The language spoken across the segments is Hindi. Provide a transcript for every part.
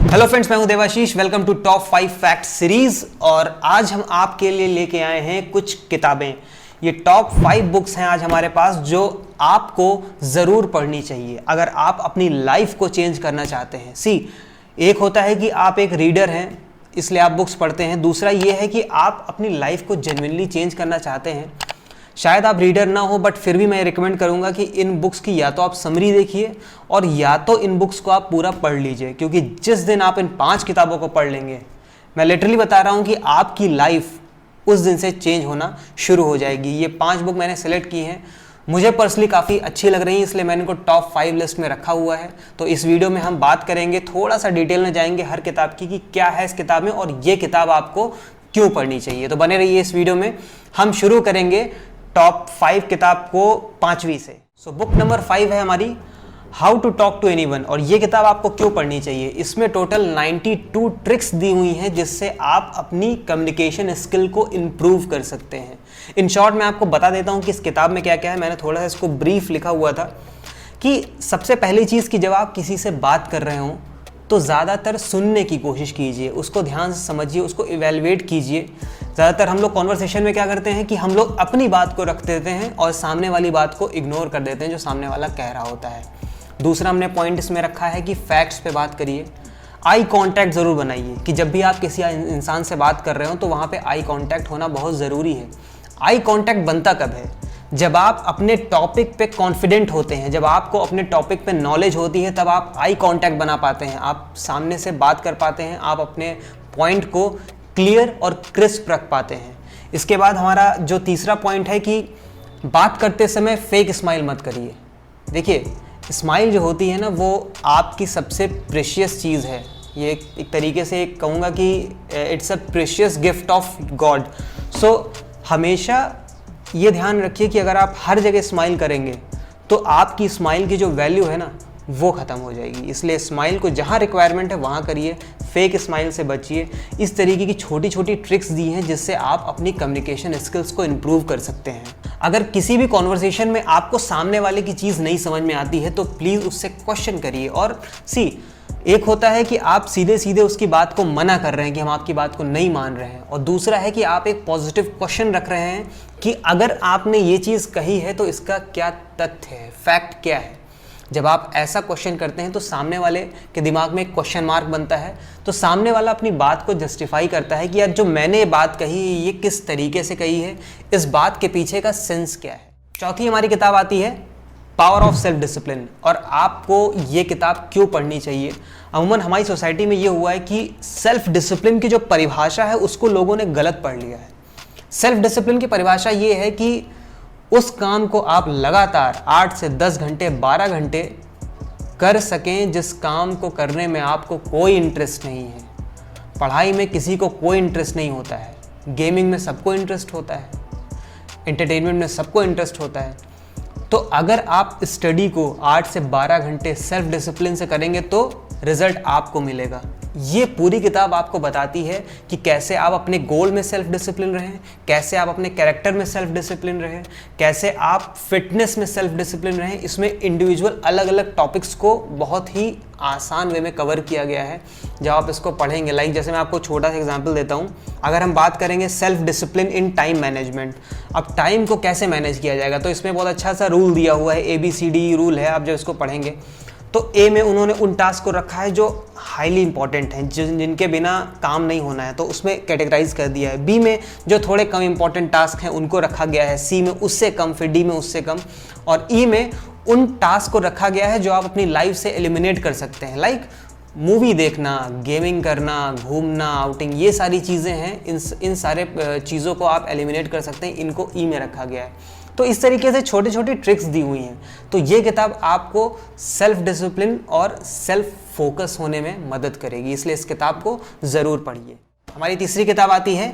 हेलो फ्रेंड्स, मैं हूं Devashish. Welcome to top 5 fact series. और आज हम आपके लिए लेके आए हैं कुछ किताबें। ये टॉप 5 बुक्स हैं आज हमारे पास जो आपको ज़रूर पढ़नी चाहिए अगर आप अपनी लाइफ को चेंज करना चाहते हैं। एक होता है कि आप एक रीडर हैं इसलिए आप बुक्स पढ़ते हैं, दूसरा ये है कि आप अपनी लाइफ को जेन्युइनली चेंज करना चाहते हैं। शायद आप रीडर ना हो बट फिर भी मैं रिकमेंड करूंगा कि इन बुक्स की या तो आप समरी देखिए और या तो इन बुक्स को आप पूरा पढ़ लीजिए, क्योंकि जिस दिन आप इन 5 किताबों को पढ़ लेंगे, मैं लिटरली बता रहा हूं कि आपकी लाइफ उस दिन से चेंज होना शुरू हो जाएगी। ये 5 बुक मैंने सेलेक्ट की हैं, मुझे पर्सनली काफ़ी अच्छी लग रही है इसलिए मैंने इनको टॉप 5 लिस्ट में रखा हुआ है। तो इस वीडियो में हम बात करेंगे, थोड़ा सा डिटेल में जाएंगे हर किताब की कि क्या है इस किताब में और ये किताब आपको क्यों पढ़नी चाहिए। तो बने रहिए इस वीडियो में। हम शुरू करेंगे टॉप 5 किताब को 5वीं से। बुक नंबर 5 है हमारी how to talk to anyone. और ये किताब आपको क्यों पढ़नी चाहिए, इसमें टोटल 92 ट्रिक्स दी हुई हैं जिससे आप अपनी कम्युनिकेशन स्किल को इम्प्रूव कर सकते हैं। इन शॉर्ट मैं आपको बता देता हूँ कि इस किताब में क्या क्या है। मैंने थोड़ा सा इसको ब्रीफ लिखा हुआ था कि सबसे पहली चीज़ कि जब आप किसी से बात कर रहे हो तो ज़्यादातर सुनने की कोशिश कीजिए, उसको ध्यान से समझिए, उसको इवेलुएट कीजिए। ज़्यादातर हम लोग कॉन्वर्सेशन में क्या करते हैं कि हम लोग अपनी बात को रख देते हैं और सामने वाली बात को इग्नोर कर देते हैं जो सामने वाला कह रहा होता है। दूसरा हमने पॉइंट इसमें रखा है कि फैक्ट्स पे बात करिए। आई कांटेक्ट ज़रूर बनाइए कि जब भी आप किसी इंसान से बात कर रहे हो तो वहाँ पे आई कांटेक्ट होना बहुत ज़रूरी है। आई कांटेक्ट बनता कब है? जब आप अपने टॉपिक पे कॉन्फिडेंट होते हैं, जब आपको अपने टॉपिक पे नॉलेज होती है, तब आप आई कांटेक्ट बना पाते हैं, आप सामने से बात कर पाते हैं, आप अपने पॉइंट को क्लियर और क्रिस्प रख पाते हैं। इसके बाद हमारा जो तीसरा पॉइंट है कि बात करते समय फेक स्माइल मत करिए। देखिए, स्माइल जो होती है ना, वो आपकी सबसे प्रेशियस चीज़ है। ये एक तरीके से कहूँगा कि it's a precious gift of God. So हमेशा ये ध्यान रखिए कि अगर आप हर जगह स्माइल करेंगे तो आपकी स्माइल की जो वैल्यू है ना वो ख़त्म हो जाएगी। इसलिए स्माइल को जहाँ रिक्वायरमेंट है वहाँ करिए, फेक स्माइल से बचिए। इस तरीके की छोटी छोटी ट्रिक्स दी हैं जिससे आप अपनी कम्युनिकेशन स्किल्स को इम्प्रूव कर सकते हैं। अगर किसी भी कॉन्वर्सेशन में आपको सामने वाले की चीज़ नहीं समझ में आती है तो प्लीज़ उससे क्वेश्चन करिए। और एक होता है कि आप सीधे सीधे उसकी बात को मना कर रहे हैं कि हम आपकी बात को नहीं मान रहे हैं, और दूसरा है कि आप एक पॉजिटिव क्वेश्चन रख रहे हैं कि अगर आपने ये चीज़ कही है तो इसका क्या तथ्य है, फैक्ट क्या है। जब आप ऐसा क्वेश्चन करते हैं तो सामने वाले के दिमाग में एक क्वेश्चन मार्क बनता है, तो सामने वाला अपनी बात को जस्टिफाई करता है कि यार जो मैंने ये बात कही ये किस तरीके से कही है, इस बात के पीछे का सेंस क्या है। चौथी हमारी किताब आती है पावर ऑफ सेल्फ डिसिप्लिन। और आपको ये किताब क्यों पढ़नी चाहिए? अमूमन हमारी सोसाइटी में ये हुआ है कि सेल्फ डिसिप्लिन की जो परिभाषा है उसको लोगों ने गलत पढ़ लिया है। सेल्फ डिसिप्लिन की परिभाषा ये है कि उस काम को आप लगातार 8 से 10 घंटे 12 घंटे कर सकें जिस काम को करने में आपको कोई इंटरेस्ट नहीं है। पढ़ाई में किसी को कोई इंटरेस्ट नहीं होता है, गेमिंग में सबको इंटरेस्ट होता है, एंटरटेनमेंट में सबको इंटरेस्ट होता है। तो अगर आप स्टडी को 8 से 12 घंटे सेल्फ डिसिप्लिन से करेंगे तो रिजल्ट आपको मिलेगा। ये पूरी किताब आपको बताती है कि कैसे आप अपने गोल में सेल्फ डिसिप्लिन रहें, कैसे आप अपने कैरेक्टर में सेल्फ डिसिप्लिन रहें, कैसे आप फिटनेस में सेल्फ डिसिप्लिन रहें। इसमें इंडिविजुअल अलग अलग टॉपिक्स को बहुत ही आसान वे में कवर किया गया है। जब आप इसको पढ़ेंगे, लाइक जैसे मैं आपको छोटा सा एग्जांपल देता हूँ, अगर हम बात करेंगे self discipline in time management, अब टाइम को कैसे मैनेज किया जाएगा, तो इसमें बहुत अच्छा सा रूल दिया हुआ है, ABCD रूल है। आप जब इसको पढ़ेंगे तो ए में उन्होंने उन टास्क को रखा है जो हाईली इंपॉर्टेंट हैं, जिनके बिना काम नहीं होना है, तो उसमें कैटेगराइज कर दिया है। बी में जो थोड़े कम इंपॉर्टेंट टास्क हैं उनको रखा गया है, सी में उससे कम, फिर डी में उससे कम, और ई में उन टास्क को रखा गया है जो आप अपनी लाइफ से एलिमिनेट कर सकते हैं। लाइक मूवी देखना, गेमिंग करना, घूमना, आउटिंग, ये सारी चीज़ें हैं। इन सारे चीज़ों को आप एलिमिनेट कर सकते हैं, इनको ई में रखा गया है। तो इस तरीके से छोटी छोटी ट्रिक्स दी हुई हैं। तो ये किताब आपको सेल्फ डिसिप्लिन और सेल्फ फोकस होने में मदद करेगी, इसलिए इस किताब को ज़रूर पढ़िए। हमारी तीसरी किताब आती है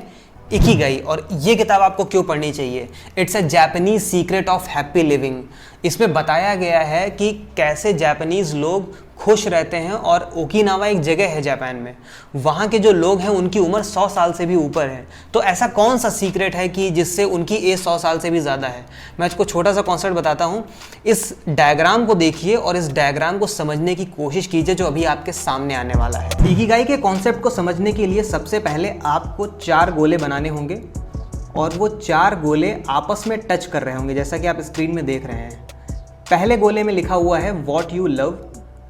इकिगाई। और ये किताब आपको क्यों पढ़नी चाहिए? It's a Japanese secret of happy living. इसमें बताया गया है कि कैसे जापानीज़ लोग खुश रहते हैं, और ओकिनावा एक जगह है जापान में, वहाँ के जो लोग हैं उनकी उम्र 100 साल से भी ऊपर है। तो ऐसा कौन सा सीक्रेट है कि जिससे उनकी एज 100 साल से भी ज़्यादा है? मैं इसको छोटा सा कॉन्सेप्ट बताता हूँ। इस डायग्राम को देखिए और इस डायग्राम को समझने की कोशिश कीजिए जो अभी आपके सामने आने वाला है। इकिगाई के कॉन्सेप्ट को समझने के लिए सबसे पहले आपको 4 गोले बनाने होंगे, और वो 4 गोले आपस में टच कर रहे होंगे, जैसा कि आप स्क्रीन में देख रहे हैं। पहले गोले में लिखा हुआ है वॉट यू लव,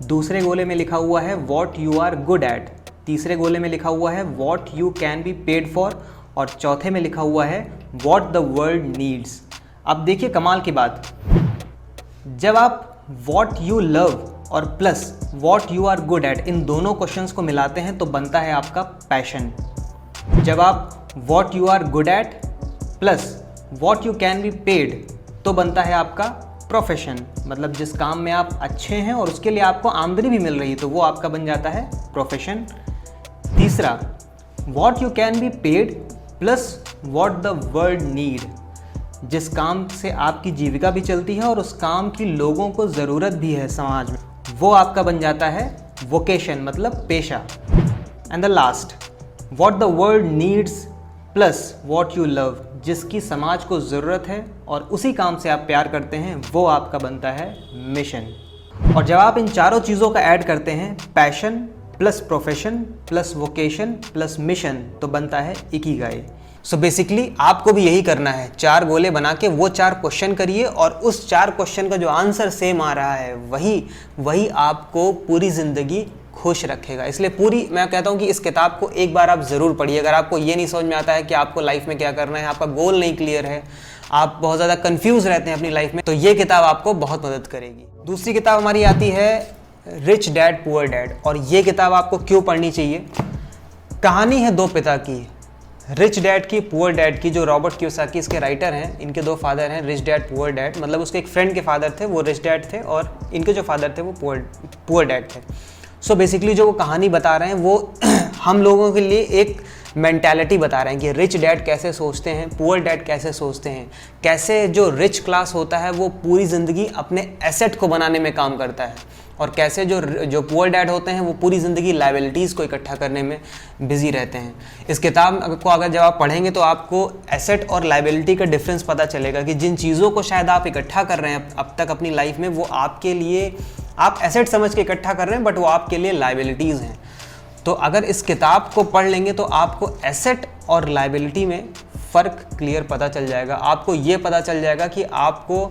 दूसरे गोले में लिखा हुआ है what you are good at, तीसरे गोले में लिखा हुआ है what you can be paid for, और चौथे में लिखा हुआ है वॉट द वर्ल्ड नीड्स। अब देखिए कमाल की बात, जब आप वॉट यू लव और plus what you are good at in दोनों क्वेश्चंस को मिलाते हैं तो बनता है आपका पैशन। जब आप what you are good at plus what you can be paid तो बनता है आपका प्रोफेशन, मतलब जिस काम में आप अच्छे हैं और उसके लिए आपको आमदनी भी मिल रही है तो वो आपका बन जाता है प्रोफेशन। तीसरा, what you can be paid plus what the world need, जिस काम से आपकी जीविका भी चलती है और उस काम की लोगों को ज़रूरत भी है समाज में, वो आपका बन जाता है वोकेशन, मतलब पेशा। And the last, what the world needs plus what you love, जिसकी समाज को ज़रूरत है और उसी काम से आप प्यार करते हैं, वो आपका बनता है मिशन। और जब आप इन चारों चीज़ों का ऐड करते हैं, passion plus profession plus vocation plus mission, तो बनता है इकिगाई। सो बेसिकली आपको भी यही करना है, 4 गोले बना के वो 4 क्वेश्चन करिए, और उस 4 क्वेश्चन का जो आंसर सेम आ रहा है वही आपको पूरी ज़िंदगी खुश रखेगा। इसलिए मैं कहता हूँ कि इस किताब को एक बार आप ज़रूर पढ़िए। अगर आपको ये नहीं समझ में आता है कि आपको लाइफ में क्या करना है, आपका गोल नहीं क्लियर है, आप बहुत ज़्यादा कंफ्यूज रहते हैं अपनी लाइफ में, तो ये किताब आपको बहुत मदद करेगी। दूसरी किताब हमारी आती है रिच डैड पुअर डैड, और ये किताब आपको क्यों पढ़नी चाहिए? कहानी है 2 पिता की, रिच डैड की, पुअर डैड की, जो रॉबर्ट कियोसाकी इसके राइटर हैं। इनके 2 फादर हैं, रिच डैड पुअर डैड, मतलब उसके एक फ्रेंड के फादर थे वो रिच डैड थे, और इनके जो फादर थे वो पुअर डैड थे। सो बेसिकली जो वो कहानी बता रहे हैं वो हम लोगों के लिए एक मेंटालिटी बता रहे हैं कि रिच डैड कैसे सोचते हैं, पुअर डैड कैसे सोचते हैं, कैसे जो रिच क्लास होता है वो पूरी ज़िंदगी अपने एसेट को बनाने में काम करता है, और कैसे जो पुअर डैड होते हैं वो पूरी ज़िंदगी लायबिलिटीज़ को इकट्ठा करने में बिजी रहते हैं। इस किताब को अगर जब आप पढ़ेंगे तो आपको एसेट और लायबिलिटी का डिफरेंस पता चलेगा कि जिन चीज़ों को शायद आप इकट्ठा कर रहे हैं अब तक अपनी लाइफ में, वो आपके लिए आप एसेट समझ के इकट्ठा कर रहे हैं, बट वो आपके लिए लायबिलिटीज़ हैं। तो अगर इस किताब को पढ़ लेंगे तो आपको एसेट और लायबिलिटी में फ़र्क क्लियर पता चल जाएगा। आपको ये पता चल जाएगा कि आपको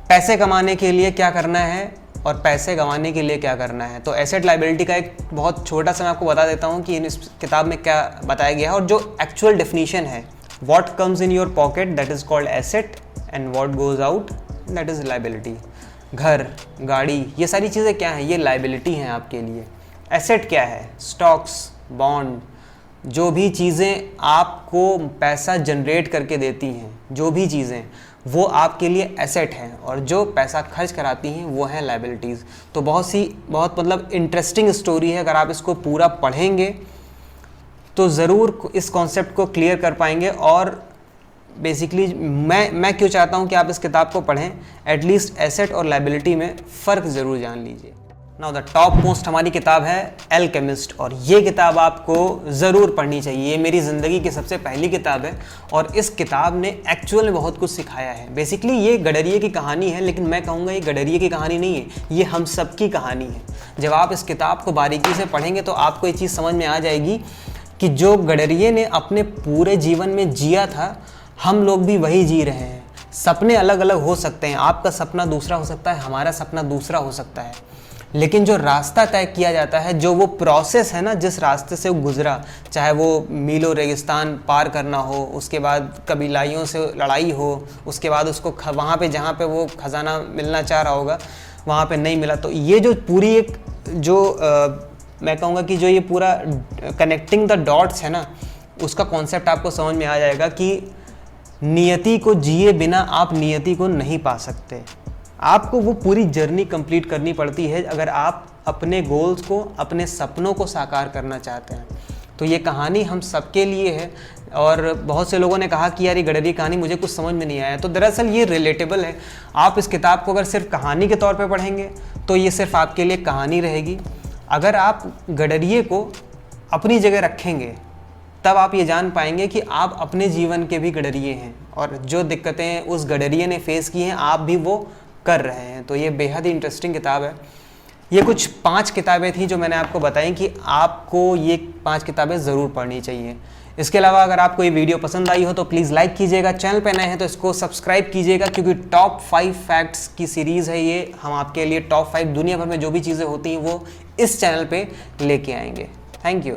पैसे कमाने के लिए क्या करना है और पैसे गंवाने के लिए क्या करना है। तो एसेट लायबिलिटी का एक बहुत छोटा सा मैं आपको बता देता हूँ कि इस किताब में क्या बताया गया है, और जो एक्चुअल डेफिनीशन है, what comes in your pocket that is called asset, and what goes out that is liability. घर, गाड़ी, ये सारी चीज़ें क्या हैं? ये लायबिलिटी हैं आपके लिए। एसेट क्या है? स्टॉक्स, बॉन्ड, जो भी चीज़ें आपको पैसा जनरेट करके देती हैं, जो भी चीज़ें, वो आपके लिए एसेट हैं, और जो पैसा खर्च कराती हैं वो हैं लायबिलिटीज़। तो बहुत मतलब इंटरेस्टिंग स्टोरी है। अगर आप इसको पूरा पढ़ेंगे तो ज़रूर इस कॉन्सेप्ट को क्लियर कर पाएंगे। और बेसिकली मैं क्यों चाहता हूँ कि आप इस किताब को पढ़ें, एटलीस्ट एसेट और लायबिलिटी में फ़र्क ज़रूर जान लीजिए। नाउ द टॉप मोस्ट हमारी किताब है एल्केमिस्ट, और ये किताब आपको ज़रूर पढ़नी चाहिए। ये मेरी ज़िंदगी की सबसे पहली किताब है, और इस किताब ने एक्चुअल में बहुत कुछ सिखाया है। बेसिकली ये गडरिये की कहानी है, लेकिन मैं कहूँगा ये गडरिये की कहानी नहीं है, ये हम सब की कहानी है। जब आप इस किताब को बारीकी से पढ़ेंगे तो आपको ये चीज़ समझ में आ जाएगी कि जो गडरिये ने अपने पूरे जीवन में जिया था, हम लोग भी वही जी रहे हैं। सपने अलग अलग हो सकते हैं, आपका सपना दूसरा हो सकता है, हमारा सपना दूसरा हो सकता है, लेकिन जो रास्ता तय किया जाता है, जो वो प्रोसेस है ना, जिस रास्ते से वो गुजरा, चाहे वो मीलों रेगिस्तान पार करना हो, उसके बाद कबीलाइयों से लड़ाई हो, उसके बाद उसको वहाँ पे जहाँ पे वो खजाना मिलना चाह रहा होगा वहाँ पे नहीं मिला, तो ये जो पूरी एक मैं कहूँगा कि जो ये पूरा कनेक्टिंग द डॉट्स है ना, उसका कॉन्सेप्ट आपको समझ में आ जाएगा कि नियति को जिए बिना आप नियति को नहीं पा सकते। आपको वो पूरी जर्नी कंप्लीट करनी पड़ती है अगर आप अपने गोल्स को, अपने सपनों को साकार करना चाहते हैं। तो ये कहानी हम सबके लिए है, और बहुत से लोगों ने कहा कि यार ये गडरिया कहानी मुझे कुछ समझ में नहीं आया। तो दरअसल ये रिलेटेबल है। आप इस किताब को अगर सिर्फ कहानी के तौर पे पढ़ेंगे तो ये सिर्फ आपके लिए कहानी रहेगी। अगर आप गडरिये को अपनी जगह रखेंगे तब आप ये जान पाएंगे कि आप अपने जीवन के भी गडरिये हैं और जो दिक्कतें उस गडरिये ने फेस की हैं आप भी वो कर रहे हैं। तो ये बेहद ही इंटरेस्टिंग किताब है। ये कुछ 5 किताबें थी जो मैंने आपको बताई कि आपको ये 5 किताबें ज़रूर पढ़नी चाहिए। इसके अलावा अगर आपको ये वीडियो पसंद आई हो तो प्लीज़ लाइक कीजिएगा, चैनल पे नए हैं तो इसको सब्सक्राइब कीजिएगा, क्योंकि टॉप 5 फैक्ट्स की सीरीज़ है ये। हम आपके लिए टॉप 5 दुनिया भर में जो भी चीज़ें होती हैं वो इस चैनल पे लेके आएंगे। Thank you.